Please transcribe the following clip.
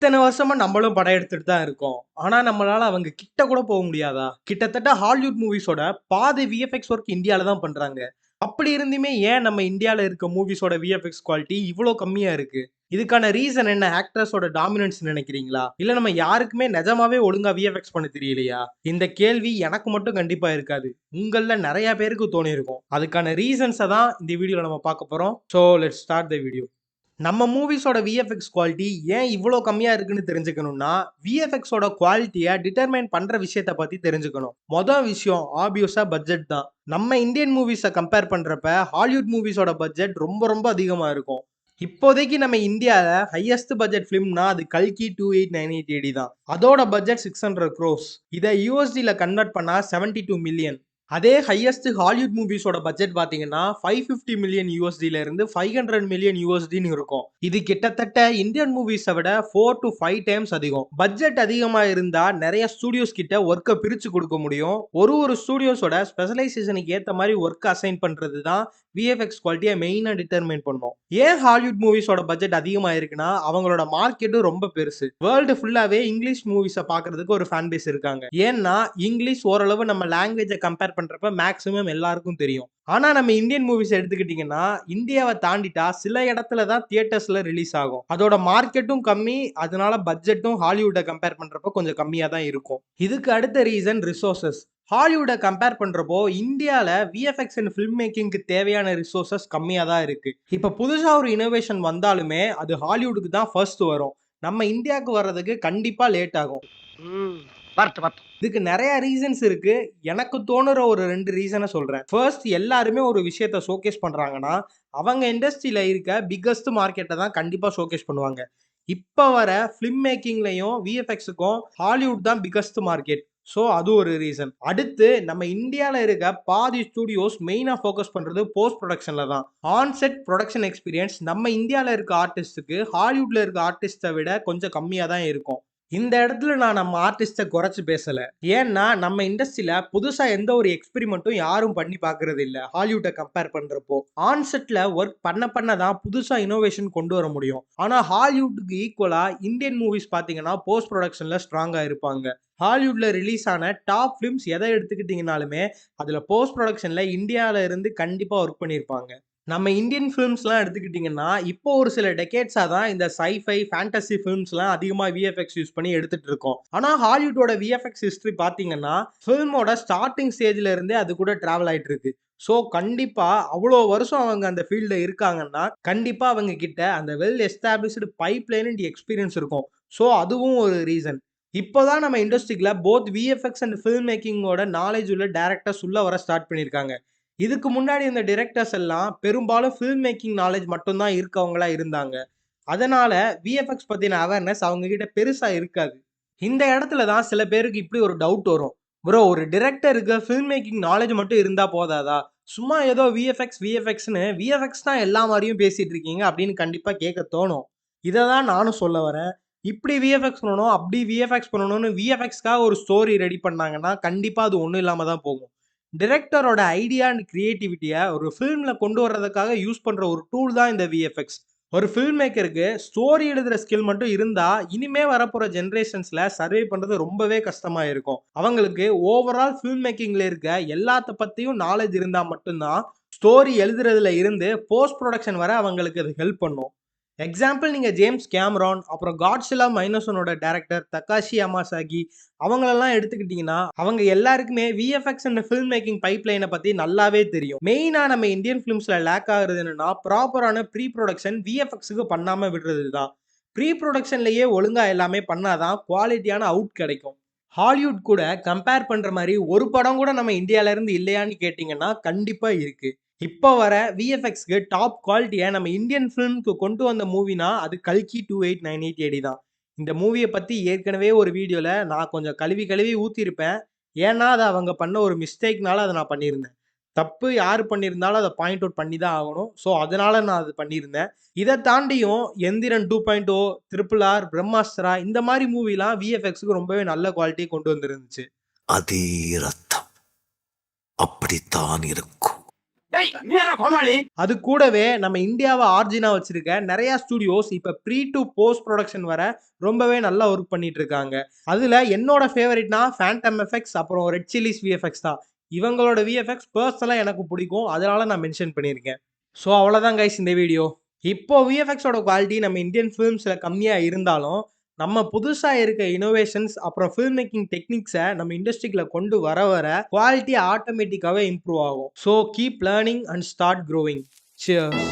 இத்தன வருஷமா நம்மளும் படம் எடுத்துட்டு தான் இருக்கோம். ஆனா, நம்மளால அவங்க கிட்ட கூட போ முடியாதா? கிட்டத்தட்ட ஹாலிவுட் மூவிஸோட பாதி விஎஃப்எக்ஸ் ஒர்க் இந்தியால தான் பண்றாங்க. அப்படி இருந்துமே ஏன் நம்ம இந்தியால இருக்க மூவிஸோட விஎஃப்எக்ஸ் குவாலிட்டி இவ்ளோ கம்மியா இருக்கு? இதுக்கான ரீசன் என்ன? ஆக்டர்ஸோட டாமினன்ஸ் நினைக்கிறீங்களா? இல்ல நம்ம யாருக்குமே நிஜமாவே ஒழுங்கா விஎஃப்எக்ஸ் பண்ண தெரியலையா? இந்த கேள்வி எனக்கு மட்டும் கண்டிப்பா இருக்காது. உங்கள்ல நெறைய பேருக்கு தோணியிருக்கும். அதுக்கான ரீசன்ஸ தான் இந்த வீடியோல நம்ம பார்க்க போறோம். Let's start the video. நம்ம மூவிஸோட விஎஃப்எக்ஸ் குவாலிட்டி ஏன் இவ்வளோ கம்மியா இருக்குன்னு தெரிஞ்சுக்கணும்னா, விஎஃப்எக்ஸோட குவாலிட்டிய டிட்டர்மைன் பண்ற விஷயத்த பத்தி தெரிஞ்சுக்கணும். விஷயம் ஆப்வியஸா பட்ஜெட் தான். நம்ம இந்தியன் மூவிஸ கம்பேர் பண்றப்ப, ஹாலிவுட் மூவிஸோட பட்ஜெட் ரொம்ப ரொம்ப அதிகமா இருக்கும். இப்போதைக்கு நம்ம இந்தியால ஹையஸ்ட் பட்ஜெட் ஃபிலிம்னா அது கல்கி 2898 AD தான். அதோட பட்ஜெட் 600 crores. இத USDல கன்வெர்ட் பண்ணா 72 மில்லியன். அதே ஹையஸ்ட் ஹாலிவுட் மூவிஸோட பட்ஜெட் பார்த்தீங்கன்னா, 550 மில்லியன் USDல இருந்து 500 மில்லியன் USDன்னு இருக்கும். இது கிட்டத்தட்ட இந்தியன் மூவிஸ விட 4 to 5 டைம்ஸ் அதிகம். பட்ஜெட் அதிகமா இருந்தா நெறைய ஸ்டுடியோஸ் கிட்ட ஒர்க்க பிரிச்சு குடுக்க முடியும். ஒரு ஸ்டுடியோஸோட ஸ்பெஷலைசேஷனுக்கு ஏத்த மாரி ஒர்க் அசைன் பண்றது தான் விஎஃப்எக்ஸ் குவாலிட்டிய மெயினா டிட்டர்மைன் பண்ணும். ஏன் ஹாலிவுட் மூவிஸோட பட்ஜெட் அதிகமா இருக்குன்னா, அவங்களோட மார்க்கெட்டும் ரொம்ப பெருசு. வேர்ல்டு ஃபுல்லாவே இங்கிலீஷ் மூவிஸ பார்க்கறதுக்கு ஒரு ஃபேன் பேஸ் இருக்காங்க. ஏன்னா, இங்கிலீஷ் ஓரளவு நம்ம லாங்குவேஜ கம்பேர் பண்றப்ப மேக்ஸிமம் எல்லாருக்கும் தெரியும். ஆனா நம்ம இந்தியன் மூவிஸ் எடுத்துக்கிட்டீங்கன்னா, இந்தியாவ தாண்டிட்டா சில இடத்துல தான் தியேட்டர்ஸ்ல ரிலீஸ் ஆகும். அதோட மார்க்கெட்டும் கம்மி. அதனால பட்ஜெட்டும் ஹாலிவுட்ட கம்பேர் பண்றப்போ கொஞ்சம் கம்மியா தான் இருக்கும். இதுக்கு அடுத்த ரீசன் ரிசோர்ஸஸ். ஹாலிவுட்ட கம்பேர் பண்றப்போ இந்தியால விஎஃப்எக்ஸ் அண்ட் ஃபில்ம் மேக்கிங்க்கு தேவையான ரிசோர்ஸஸ் கம்மியா தான் இருக்கு. இப்ப புதுசா ஒரு இன்னோவேஷன் வந்தாலுமே அது ஹாலிவுட்க்கு தான் ஃபர்ஸ்ட் வரும். நம்ம இந்தியாவுக்கு வர்றதுக்கு கண்டிப்பா லேட் ஆகும். இதுக்கு நெறைய ரீசன்ஸ் இருக்கு. எனக்கு தோணுற ஒரு 2 ரீசன சொல்றேன். ஃபர்ஸ்ட் எல்லாருமே ஒரு விஷயத்த ஷோகேஸ் பண்றாங்கன்னா, அவங்க இண்டஸ்ட்ரியில இருக்க பிக்கஸ்ட் மார்க்கெட்ட தான் கண்டிப்பா ஷோகேஸ் பண்ணுவாங்க. இப்ப வர ஃபிலிம் மேக்கிங்லயும் விஎஃப்எக்ஸ்க்கும் ஹாலிவுட் தான் பிக்கஸ்ட் மார்க்கெட். அது ஒரு ரீசன். அடுத்து நம்ம இந்தியால இருக்க பாதி ஸ்டுடியோஸ் மெயினா ஃபோக்கஸ் பண்றது போஸ்ட் புரொடக்ஷன்ல தான். ஆன் செட் புரொடக்ஷன் எக்ஸ்பீரியன்ஸ் நம்ம இந்தியால இருக்க ஆர்டிஸ்ட்க்கு ஹாலிவுட்ல இருக்க ஆர்டிஸ்ட்ட விட கொஞ்சம் கம்மியா தான் இருக்கும். இந்த இடத்துல நான் நம்ம ஆர்டிஸ்ட்ட குறைச்சு பேசல. ஏன்னா, நம்ம இண்டஸ்ட்ரியில புதுசா எந்த ஒரு எக்ஸ்பெரிமென்ட்டும் யாரும் பண்ணி பார்க்கிறது இல்ல. ஹாலிவுட்ட கம்பேர் பண்றப்போ. ஆன் செட்ல ஒர்க் பண்ண தான் புதுசா இன்னோவேஷன் கொண்டு வர முடியும். ஆனா ஹாலிவுட்க்கு ஈக்குவலா இந்தியன் மூவிஸ் பார்த்தீங்கன்னா, போஸ்ட் புரொடக்ஷன்ல ஸ்ட்ராங்கா இருப்பாங்க. ஹாலிவுட்ல ரிலீஸ் ஆன டாப் ஃபிலிம்ஸ் எத எடுத்துக்கிட்டீங்கனாலுமே, அதுல போஸ்ட் புரொடக்ஷன்ல இந்தியால இருந்து கண்டிப்பா ஒர்க் பண்ணியிருப்பாங்க. நம்ம இந்தியன் ஃபிலிம்ஸ்லாம் எடுத்துக்கிட்டீங்கன்னா, இப்போ ஒரு சில டெக்கேட்ஸா தான் இந்த சைஃபை, ஃபேண்டசி ஃபிலிம்ஸ்லாம் அதிகமா விஎஃப்எக்ஸ் யூஸ் பண்ணி எடுத்துட்டு இருக்கோம். ஆனா ஹாலிவுட்டோட விஎஃப்எக்ஸ் ஹிஸ்டரி பார்த்தீங்கன்னா, ஃபில்மோட ஸ்டார்ட்டிங் ஸ்டேஜ்ல இருந்தே அது கூட டிராவல் ஆயிட்டு இருக்கு. கண்டிப்பா அவ்வளோ வருஷம் அவங்க அந்த ஃபீல்ட்ல இருக்காங்கன்னா, கண்டிப்பா அவங்க கிட்ட அந்த well established pipeline and experience இருக்கும். அதுவும் ஒரு ரீசன். இப்போ தான் நம்ம இண்டஸ்ட்ரிக்குள்ள போத் விஎஃப்எக்ஸ் அண்ட் ஃபில்ம் மேக்கிங்கோட நாலேட்ஜ் உள்ள டைரக்டர்ஸ் உள்ள வர ஸ்டார்ட் பண்ணியிருக்காங்க. இதுக்கு முன்னாடி இந்த டிரெக்டர்ஸ் எல்லாம் பெரும்பாலும் ஃபில்ம் மேக்கிங் நாலேட்ஜ் மட்டும் தான் இருக்கவங்களா இருந்தாங்க. அதனால விஎஃப்எக்ஸ் பத்தின அவேர்னஸ் அவங்க கிட்ட பெருசா இருக்காது. இந்த இடத்துல தான் சில பேருக்கு இப்படி ஒரு டவுட் வரும். ப்ரோ, ஒரு டிரெக்டருக்கு ஃபில்ம் மேக்கிங் நாலேட்ஜ் மட்டும் இருந்தா போதாதா? சும்மா ஏதோ விஎஃப்எக்ஸ்ன்னு விஎஃப்எக்ஸ் தான் எல்லா மாரியும் பேசிட்டு இருக்கீங்க அப்படின்னு கண்டிப்பா கேட்க தோணும். இத தான் நானும் சொல்ல வரேன். இப்படி விஎஃப்எக்ஸ் பண்ணணும், அப்படி விஎஃப்எக்ஸ் பண்ணணும்னு விஎஃப்எக்ஸ்க்காக ஒரு ஸ்டோரி ரெடி பண்ணாங்கன்னா, கண்டிப்பா அது ஒண்ணும் இல்லாம தான் போகும். டிரெக்டரோட ஐடியா அண்ட் கிரியேட்டிவிட்டிய ஒரு ஃபில்ம்ல கொண்டு வர்றதுக்காக யூஸ் பண்ற ஒரு டூல் தான் இந்த விஎஃப்எக்ஸ். ஒரு ஃபில்ம் மேக்கருக்கு ஸ்டோரி எழுதுற ஸ்கில் மட்டும் இருந்தா, இனிமே வரப்போற ஜெனரேஷன்ஸ்ல சர்வே பண்றது ரொம்பவே கஷ்டமா இருக்கும். அவங்களுக்கு ஓவரால் ஃபில்ம் மேக்கிங்ல இருக்க எல்லாத்த பத்தியும் நாலேட்ஜ் இருந்தா மட்டும் தான், ஸ்டோரி எழுதுறதுல இருந்து போஸ்ட் புரொடக்ஷன் வர அவங்களுக்கு அது ஹெல்ப் பண்ணும். எக்ஸாம்பிள் நீங்க ஜேம்ஸ் கேமரான், அப்புறம் காட்ஸில்லா -1 டைரக்டர் தக்காஷி யாமாசாகி அவங்களெல்லாம் எடுத்துக்கிட்டீங்கன்னா, அவங்க எல்லாருக்குமே VFX and film making pipeline பத்தி நல்லாவே தெரியும். மெயினா நம்ம இந்தியன் ஃபிலிம்ஸ்ல லேக் ஆகுறது என்னன்னா, ப்ராப்பரான ப்ரீ புரொடக்ஷன் விஎஃப்எக்ஸ்க்கு பண்ணாம விடுறது தான். ப்ரீ புரொடக்ஷன்லயே ஒழுங்கா எல்லாமே பண்ணா தான் குவாலிட்டியான அவுட் கிடைக்கும். ஹாலிவுட் கூட கம்பேர் பண்ற மாரி ஒரு படம் கூட நம்ம இந்தியால இருந்து இல்லையான்னு கேட்டீங்கன்னா, கண்டிப்பா இருக்கு. இப்ப வர விஎஃப்எக்ஸ்க்கு டாப் குவாலிட்டிய நம்ம இந்தியன் ஃபிலிம்க்கு கொண்டு வந்த மூவினா, அது கல்கி 2898 AD தான். இந்த மூவிய பத்தி ஏற்கனவே ஒரு வீடியோல நான் கொஞ்சம் கழுவி கழுவி ஊத்தியிருப்பேன். ஏன்னா, அது அவங்க பண்ண ஒரு மிஸ்டேக்னால அத நான் பண்ணியிருந்தேன். தப்பு யாரு பண்ணியிருந்தாலும் அத பாயிண்ட் அவுட் பண்ணி தான் ஆகணும். அதனால நான் அது பண்ணியிருந்தேன். இத தாண்டியும் எந்திரன் 2.0, ட்ரிபிள் ஆர், பிரம்மாஸ்திரா இந்த மாரி மூவிலாம் விஎஃப்எக்ஸ்க்கு ரொம்பவே நல்ல குவாலிட்டி கொண்டு வந்திருந்துச்சு. அதே ரத்தம் அப்படித்தான் இருக்கும். அது கூடவே நம்ம இந்தியாவை ஆர்ஜினா வச்சிருக்க நிறைய ஸ்டுடியோஸ் இப்ப ப்ரீ டு போஸ்ட் ப்ரொடக்ஷன் வர ரொம்பவே நல்லா ஒர்க் பண்ணிட்டு இருக்காங்க. அதுல என்னோட ஃபேவரட்னா ஃபேண்டம் எஃபெக்ட்ஸ் அப்புறம் ரெட் சில்லிஸ் விஎஃப்எக்ஸ் தான். இவங்களோட விஎஃப்எக்ஸ் பர்சனலா எனக்கு பிடிக்கும். அதனால நான் மென்ஷன் பண்ணியிருக்கேன். ஸோ அவ்வளோதான் கைஸ் இந்த வீடியோ. இப்போ விஎஃப்எக்ஸோட குவாலிட்டி நம்ம இந்தியன் ஃபிலிம்ஸ்ல கம்மியா இருந்தாலும் நம்ம புதுசா இருக்க இனோவேஷன்ஸ் அப்புறம் ஃபில்ம் மேக்கிங் டெக்னிக்ஸை நம்ம இண்டஸ்ட்ரிக்குள்ள கொண்டு வர வர குவாலிட்டி ஆட்டோமேட்டிக்காவே இம்ப்ரூவ் ஆகும். So keep learning and start growing. Cheers.